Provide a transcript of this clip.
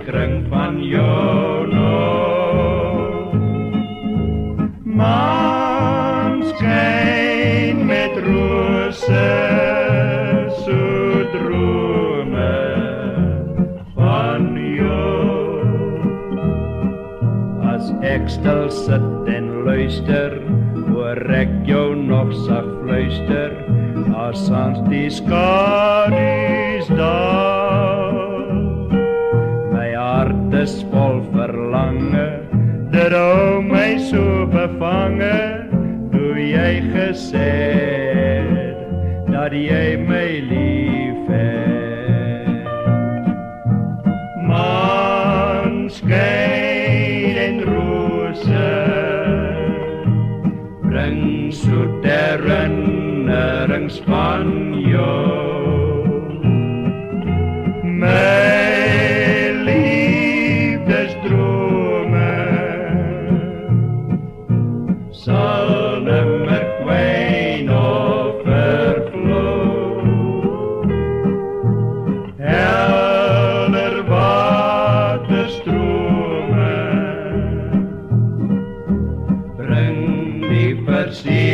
kring van jou nou. Maan skyn met rose, so drome van jou. As ek stil sit en luister, hoor ek jou nog sag fluister, as ans die skadu's daal. My hart is vol verlange, dit hou my so bevange, toe jy gesê het, dat jy my lief het. Maan skyn en rose, bring soet herinnerings van jou. My liefdesdrome sal nimmer kwyn of vervloei. Helder waterstrome bring die versier